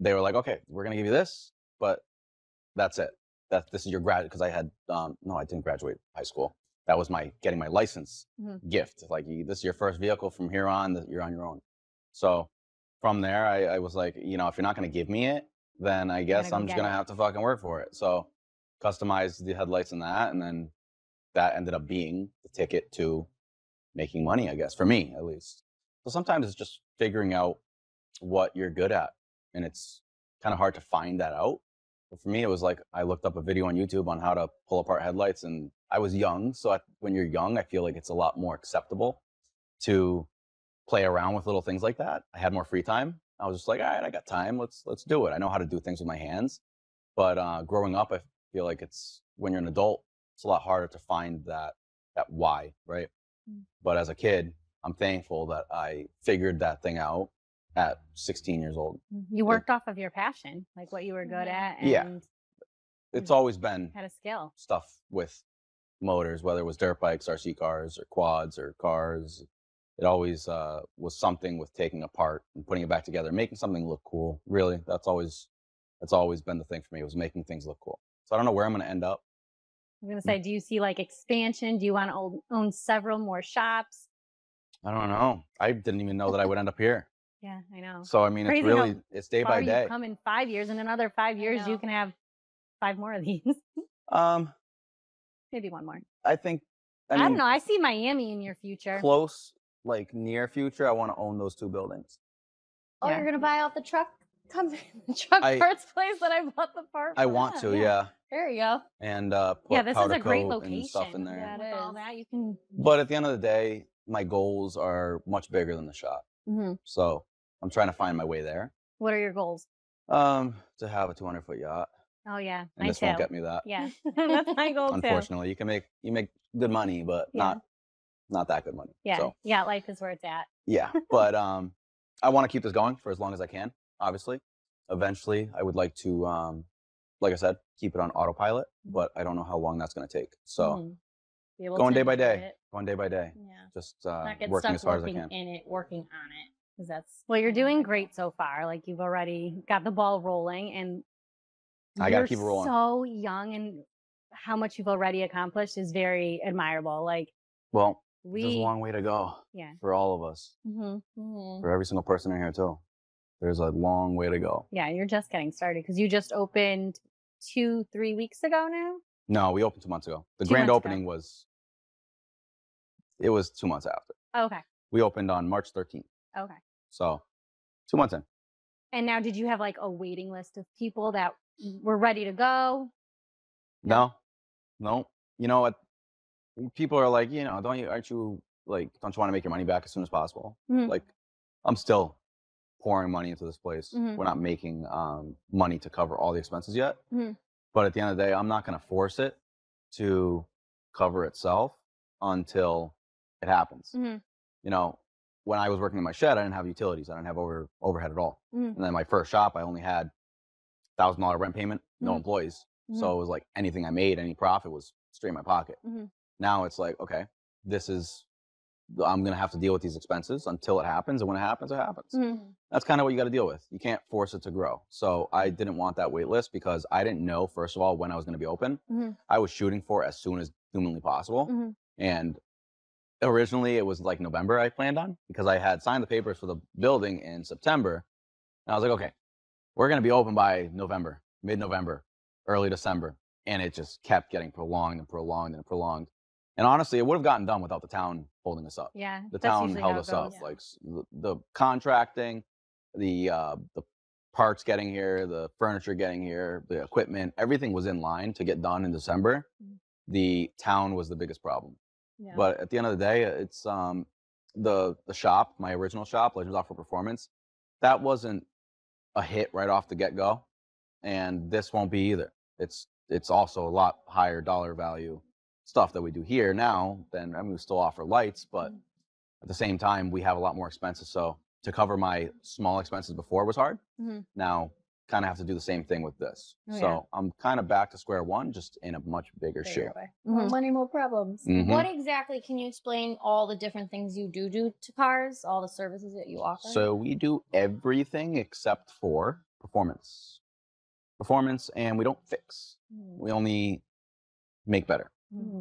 they were like, okay, we're going to give you this, but that's it. This is your grad, because I had, no, I didn't graduate high school. That was my getting my license gift. Like, this is your first vehicle. From here on, you're on your own. So from there, I was like, you know, if you're not going to give me it, then I guess I'm just going to have to fucking work for it. So customized the headlights and that, and then that ended up being the ticket to making money, I guess, for me at least. So sometimes it's just figuring out what you're good at, and it's kind of hard to find that out. But for me, it was like I looked up a video on YouTube on how to pull apart headlights, and I was young. So when you're young, I feel like it's a lot more acceptable to play around with little things like that. I had more free time. I was just like, all right, I got time. Let's do it. I know how to do things with my hands. But growing up, I feel like when you're an adult, it's a lot harder to find that why, right? But as a kid, I'm thankful that I figured that thing out at 16 years old. You worked off of your passion, like what you were good at. And yeah. It's always been had a skill. Stuff with motors, whether it was dirt bikes, RC cars, or quads, or cars. It always was something with taking apart and putting it back together, making something look cool. Really, that's always been the thing for me, was making things look cool. So I don't know where I'm going to end up. I'm going to say, do you see like expansion? Do you want to own several more shops? I don't know. I didn't even know that I would end up here. Yeah, I know. So, I mean, it's day by day. You come in 5 years, and another 5 years, you can have 5 more of these. Maybe one more. I think, I don't know. I see Miami in your future. Close, like near future, I want to own those 2 buildings. Oh, you're going to buy out the truck company, the truck parts place that I bought the part from? I want to, yeah. There you go. And put this powder is a great coat location. And stuff in there. Yeah, With all that, you can. But at the end of the day, my goals are much bigger than the shop. So I'm trying to find my way there. What are your goals? To have a 200-foot yacht. Oh yeah, and this won't get me that. Yeah, that's my goal too. Unfortunately, you make good money, but not that good money. Yeah, so, life is where it's at. Yeah, but I want to keep this going for as long as I can. Obviously, eventually, I would like to, like I said, keep it on autopilot, but I don't know how long that's going to take. So, going day by day. Yeah, just working as hard as I can. Working on it, because that's you're doing great so far. Like, you've already got the ball rolling, and I got to keep it rolling. So young, and how much you've already accomplished is very admirable. Like, there's a long way to go. Yeah. For all of us. For every single person in here too. There's a long way to go. Yeah, you're just getting started, because you just opened 2-3 weeks ago now. No, we opened 2 months ago. The grand opening was 2 months after. Oh, okay. We opened on March 13th. Okay. So 2 months in. And now, did you have like a waiting list of people that were ready to go? No. You know what? People are like, don't you want to make your money back as soon as possible? Like, I'm still pouring money into this place. We're not making money to cover all the expenses yet. But at the end of the day, I'm not going to force it to cover itself until it happens. When I was working in my shed, I didn't have utilities. I didn't have overhead at all. And then my first shop, I only had $1,000 rent payment, no employees. So it was like anything I made, any profit was straight in my pocket. Now it's like, okay, I'm going to have to deal with these expenses until it happens. And when it happens, it happens. That's kind of what you got to deal with. You can't force it to grow. So I didn't want that wait list, because I didn't know, first of all, when I was going to be open. I was shooting for as soon as humanly possible. And originally it was like November I planned on, because I had signed the papers for the building in September. And I was like, okay, we're going to be open by November, mid-November, early December. And it just kept getting prolonged and prolonged and prolonged. And honestly, it would have gotten done without the town holding us up. Yeah. The town held us up. Like the contracting, the parts getting here, the furniture getting here, the equipment, everything was in line to get done in December. The town was the biggest problem. Yeah. But at the end of the day, it's the shop, my original shop, Legends Off-Road Performance, that wasn't a hit right off the get-go. And this won't be either. It's also a lot higher dollar value stuff that we do here now than, we still offer lights, but At the same time, we have a lot more expenses. So to cover my small expenses before was hard. Now, kind of have to do the same thing with this. So I'm kind of back to square one, just in a much bigger shoe. More money, more problems. What exactly, can you explain all the different things you do to cars, all the services that you offer? So we do everything except for performance. And we don't fix. We only make better.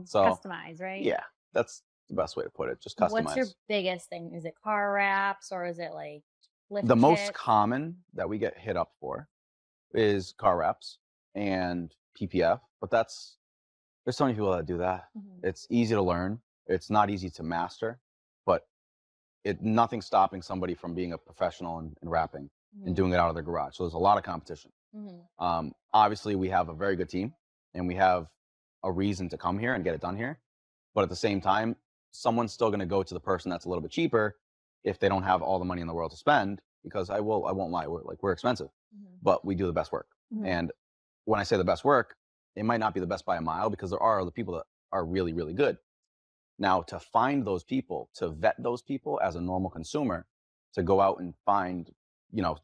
So Customize, right? Yeah, that's the best way to put it. Just customize. What's your biggest thing? Is it car wraps, or is it like lift The most kits? common that we get hit up for is car wraps and PPF, but there's so many people that do that. It's easy to learn. It's not easy to master, but nothing's stopping somebody from being a professional in wrapping and doing it out of their garage. So there's a lot of competition. Obviously, we have a very good team, and we have a reason to come here and get it done here. But at the same time, someone's still going to go to the person that's a little bit cheaper if they don't have all the money in the world to spend, because I won't lie, we're expensive, but we do the best work. And when I say the best work, it might not be the best by a mile, because there are other people that are really, really good. Now, to find those people, to vet those people as a normal consumer, to go out and find,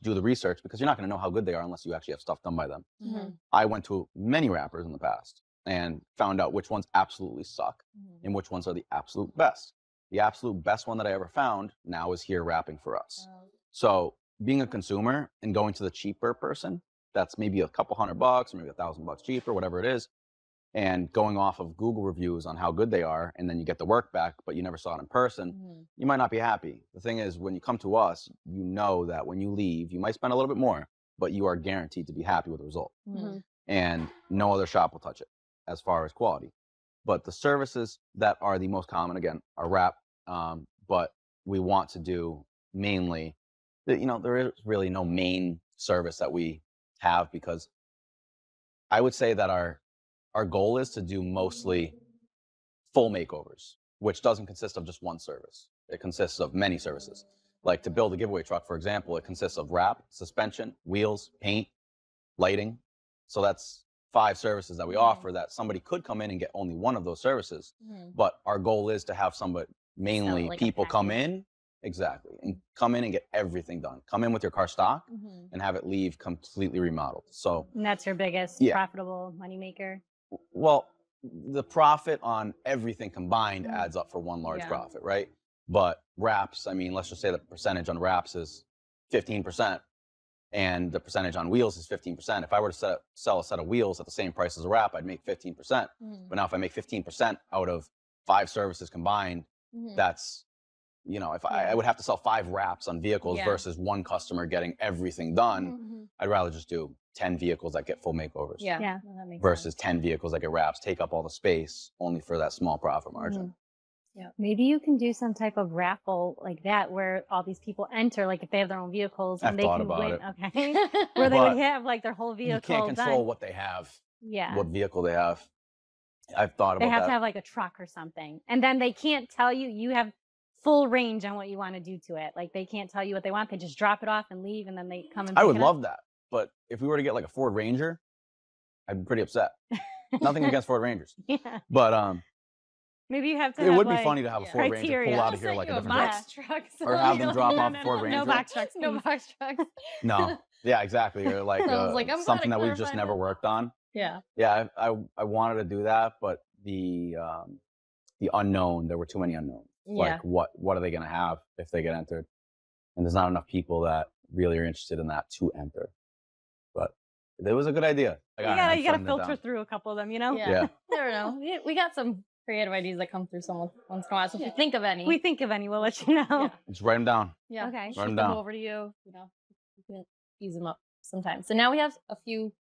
do the research, because you're not going to know how good they are unless you actually have stuff done by them. I went to many wrappers in the past and found out which ones absolutely suck and which ones are the absolute best. The absolute best one that I ever found now is here wrapping for us. So being a consumer and going to the cheaper person, that's maybe a couple $100 or maybe $1,000 cheaper, whatever it is, and going off of Google reviews on how good they are, and then you get the work back, but you never saw it in person, you might not be happy. The thing is, when you come to us, you know that when you leave, you might spend a little bit more, but you are guaranteed to be happy with the result. And no other shop will touch it as far as quality. But the services that are the most common, again, are wrap, but we want to do mainly, there is really no main service that we have, because I would say that our goal is to do mostly full makeovers, which doesn't consist of just one service. It consists of many services. Like to build a giveaway truck, for example, it consists of wrap, suspension, wheels, paint, lighting. So that's 5 services that we offer, that somebody could come in and get only one of those services. But our goal is to have mainly like people come in, and come in and get everything done. Come in with your car stock and have it leave completely remodeled. So And that's your biggest profitable moneymaker. Well, the profit on everything combined adds up for one large profit, right? But wraps, I mean, let's just say the percentage on wraps is 15%, and the percentage on wheels is 15%. If I were to sell a set of wheels at the same price as a wrap, I'd make 15%. But now if I make 15% out of 5 services combined, that's, if I would have to sell 5 wraps on vehicles versus one customer getting everything done, I'd rather just do 10 vehicles that get full makeovers That makes versus 10 vehicles that get wraps, take up all the space only for that small profit margin. Maybe you can do some type of raffle like that, where all these people enter, like if they have their own vehicles and I've they thought can about win. it. Okay. Where they But would have like their whole vehicle You can't control done. what they have, Yeah. what vehicle they have. I've thought about They have that. to have like a truck or something. And then they can't tell you, you have full range on what you want to do to it. Like they can't tell you what they want. They just drop it off and leave, and then they come and I pick would it love up. that. But if we were to get like a Ford Ranger, I'd be pretty upset. Nothing against Ford Rangers. Yeah. But maybe you have to it have would be like funny to have a Ford Ranger criteria. pull out of here like a different box truck. trucks. Or have them drop off a Ford Ranger. No box trucks. No please. box trucks. No. Yeah, exactly. Or like, I was like, I'm glad something I that we've just clarified never that. worked on. Yeah. Yeah, I wanted to do that, but the unknown, there were too many unknowns. Like what are they going to have if they get entered? And there's not enough people that really are interested in that to enter. But it was a good idea. You gotta filter through a couple of them, Yeah. Never know. We got some creative ideas that come through once in a while. So if you think of any, We think of any, we'll let you know. Just write them down. Okay. shoot Write 'em them down. over to you. You can ease them up sometimes. So now we have a few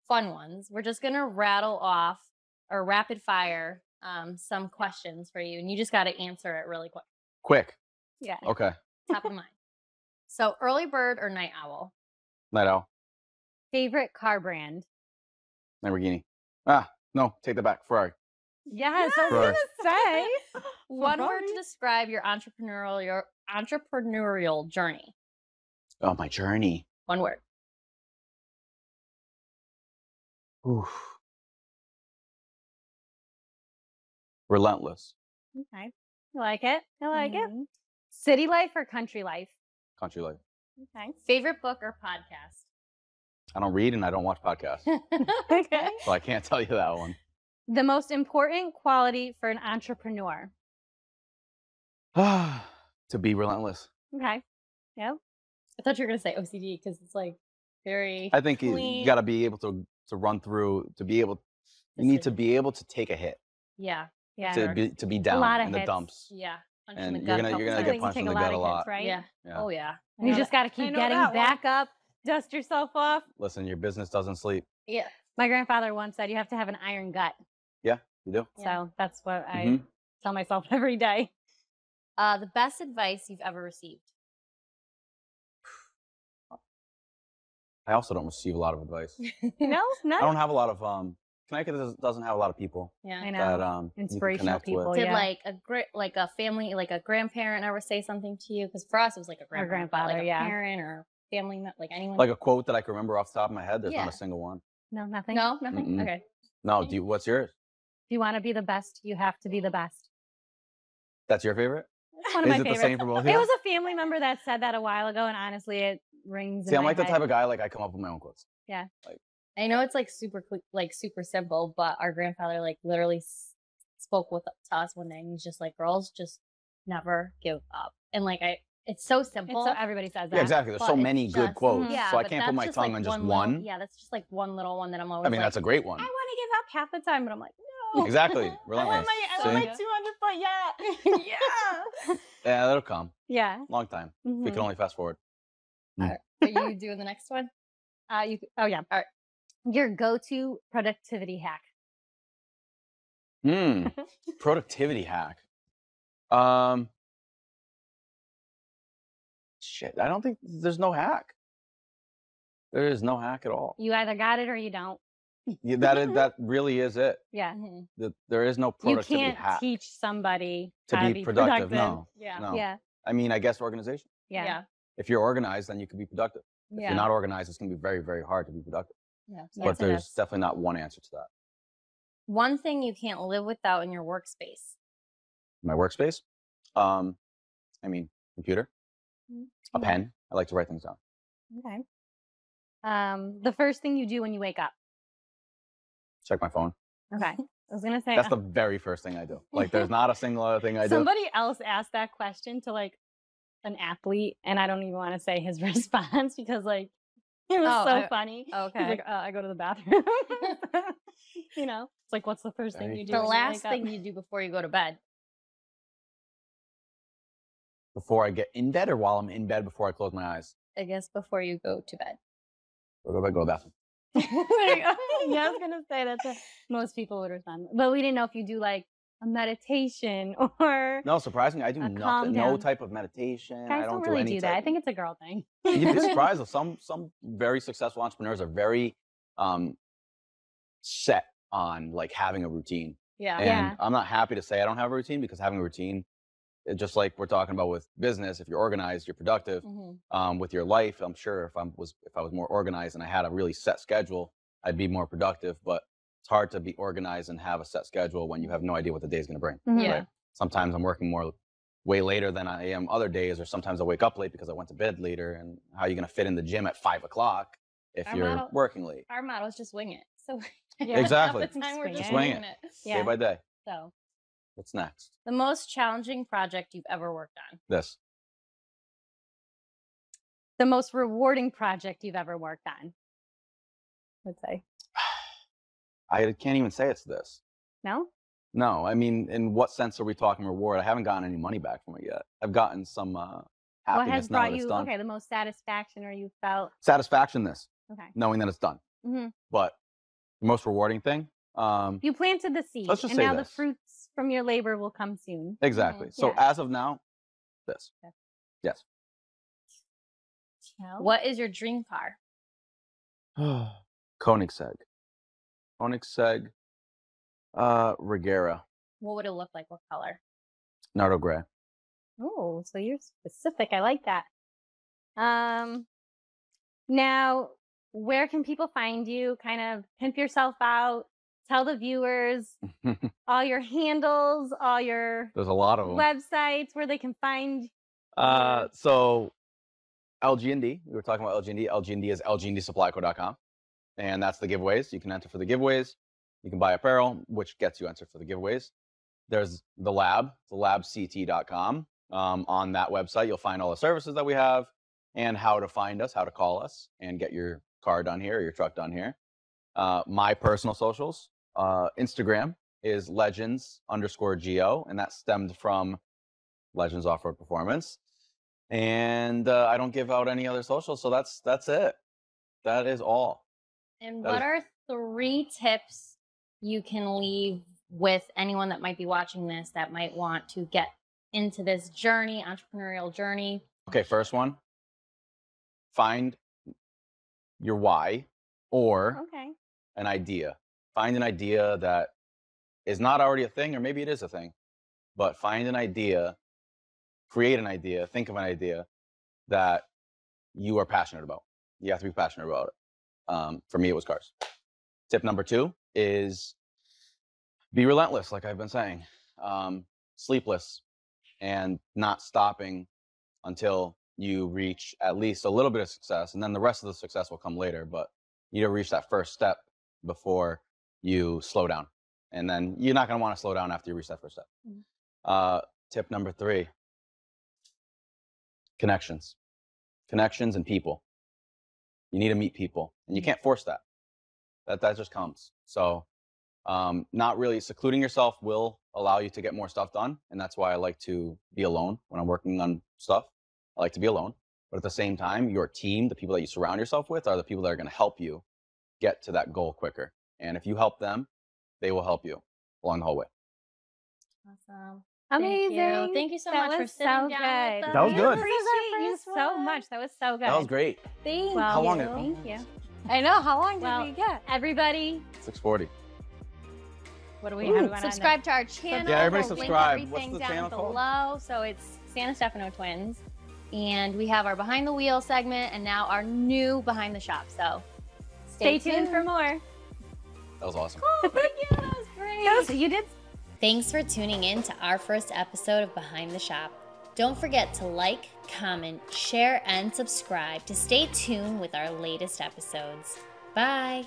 fun ones. We're just gonna rattle off or rapid fire some questions for you, and you just got to answer it really quick. Quick. Yeah. Okay. Top of mind. So early bird or night owl? Night owl. Favorite car brand? Lamborghini. No, take that back. Ferrari. Yes, I was gonna say. One word to describe your entrepreneurial journey. Oh, my journey. One word. Oof. Relentless. Okay. I like it. I like it. City life or country life? Country life. Okay. Favorite book or podcast? I don't read and I don't watch podcasts, Okay. so I can't tell you that one. The most important quality for an entrepreneur? To be relentless. Okay. Yep. I thought you were gonna say OCD because it's like very. I think you clean. got to be able to run through, to be able, you need to be able to take a hit, Yeah. Yeah. to be down lot of in the hits. dumps. Yeah. Punch in And the you're gut a gonna couple get times. punched in the a gut lot a of lot. hits, right? Yeah. Yeah. Oh yeah. You just got to I keep know getting that one. back up, dust yourself off. Listen, your business doesn't sleep. Yeah. My grandfather once said you have to have an iron gut. You do. Yeah. So that's what I Mhm. tell myself every day. The best advice you've ever received. I also don't receive a lot of advice. No, I none. don't have a lot of Connecticut doesn't have a lot of people Yeah. I know. that you can Inspirational connect people. with. Did Yeah. like a family, like a grandparent ever say something to you? Because for us, it was like a grandparent, but, grandfather, like a yeah. parent or family, like anyone. Like a quote that I can remember off the top of my head. There's not Yeah. a single one. No, nothing. no, nothing. Mm-mm. Okay. No, what's yours? If you want to be the best, you have to be the best. That's your favorite? It's one of Is my it favorites. the same for both of It you? was a family member that said that a while ago, and honestly, it rings See, in I'm my like the head. type of guy, like I come up with my own quotes. I know it's like super simple, but our grandfather like literally spoke to us one day, and he's just like, "Girls, just never give up." And like it's so simple. So everybody says that. Yeah, exactly. There's but so it's many good just- quotes, Yeah, so I but can't put that's my tongue like on just little- one. yeah, that's just like one little one that I'm always. I mean, like, that's a great one. I want to give up half the time, but I'm like, no. Exactly. I Relentless. want my See? 200 foot yacht. Yeah. Yeah, that'll come. Yeah. Long time. We Mhm. can only fast forward. Are you doing the next one? Oh yeah. All right. Your go-to productivity hack. Productivity hack. Shit. I don't think there's no hack. There is no hack at all. You either got it or you don't. Yeah, that really is it. Yeah. There is no You productivity can't hack teach somebody to how be productive. No. Yeah. No. Yeah. I mean, I guess organization. Yeah. Yeah. If you're organized, then you can be productive. If Yeah. you're not organized, it's going to be very, very hard to be productive. Yeah. Yes, But it there's is. definitely not one answer to that. One thing you can't live without in your workspace. My workspace, I mean, computer, a Mhm. pen. I like to write things down. Okay. The first thing you do when you wake up. Check my phone. Okay. I was gonna say That's the very first thing I do. Like, there's not a single other thing I do. somebody else asked that question to like an athlete, and I don't even want to say his response because like it was so funny. Okay. He's like, I go to the bathroom. You know, it's like, what's the first thing you do? The when you last wake up? thing you do before you go to bed. Before I get in bed or while I'm in bed before I close my eyes? I guess before you go to bed. Or go to bed, go to the bathroom. There you go. Yeah, I was gonna say that's what most people would respond, but we didn't know if you do like a meditation or No, surprisingly, I do calm nothing. No down. type of meditation. guys I don't really any do that. type I of- think it's a girl thing. You'd be surprised. Some very successful entrepreneurs are very set on like having a routine. Yeah. And Yeah. I'm not happy to say I don't have a routine, because having a routine, just like we're talking about with business, if you're organized, you're productive. Mhm. With your life, I'm sure if I was more organized and I had a really set schedule, I'd be more productive. But it's hard to be organized and have a set schedule when you have no idea what the day is going to bring. Mhm. Yeah. Right? Sometimes I'm working way later than I am other days, or sometimes I wake up late because I went to bed later. And how are you going to fit in the gym at 5 o'clock if Our you're model- working late? Our motto is just wing it. So Yeah. Exactly. half the time we're Just just wing winging it. it. Yeah. Day by day. So What's next? the most challenging project you've ever worked on. This. The most rewarding project you've ever worked on. Let's say I can't even say it's this. no. No, I mean, in what sense are we talking reward? I haven't gotten any money back from it yet. I've gotten some What happiness has now brought that it's you done. okay? The most satisfaction, or you felt Satisfaction, okay? knowing that it's done. Mhm. But the most rewarding thing, You planted the seed, Let's just and say now the this. fruits from your labor will come soon. exactly. So Yeah. as of now, this. Okay. Yes. What is your dream car? Koenigsegg. Koenigsegg, Regera, What would it look like? What color? Nardo Gray. Oh, so you're specific. I like that. Now, where can people find you? Kind of pimp yourself out. Tell the viewers all your handles, all your There's a lot of them. websites where they can find So LGND, we were talking about LGND. LGND is LGNDSupplyCo.com. And that's the giveaways. You can enter for the giveaways. You can buy apparel, which gets you entered for the giveaways. There's the lab, thelabct.com. On that website, you'll find all the services that we have and how to find us, how to call us, and get your car done here or your truck done here. My personal socials, Instagram is legends_GO, and that stemmed from Legends Off-Road Performance. And I don't give out any other socials, so that's it. That is all. And what are 3 tips you can leave with anyone that might be watching this that might want to get into this journey, entrepreneurial journey? Okay, first one, find your why or an idea. Find an idea that is not already a thing, or maybe it is a thing, but find an idea, create an idea, think of an idea that you are passionate about. You have to be passionate about it. For me, it was cars. Tip number 2 is be relentless, like I've been saying. Sleepless and not stopping until you reach at least a little bit of success, and then the rest of the success will come later. But you need to reach that first step before you slow down. And then you're not going to want to slow down after you reach that first step. Tip number 3, connections. Connections and people. You need to meet people, and you can't force that. That just comes. So not really secluding yourself will allow you to get more stuff done. And that's why I like to be alone when I'm working on stuff. I like to be alone. But at the same time, your team, the people that you surround yourself with, are the people that are going to help you get to that goal quicker. And if you help them, they will help you along the whole way. Awesome. Amazing. Thank you so much for sitting down with us. That was good. I appreciate you so much. That was so good. That was great. Thank you. How long? Thank you. I know. How long did we get? Everybody, 6:40. What do we have? subscribe to our channel. Yeah, everybody We'll link subscribe. everything What's the down channel called? below. So it's Santostefano Twins. And we have our Behind the Wheel segment and now our new Behind the Shop. So stay tuned for more. That was awesome. Oh, thank you. That was great. You did. Thanks for tuning in to our first episode of Behind the Shop. Don't forget to like, comment, share, and subscribe to stay tuned with our latest episodes. Bye.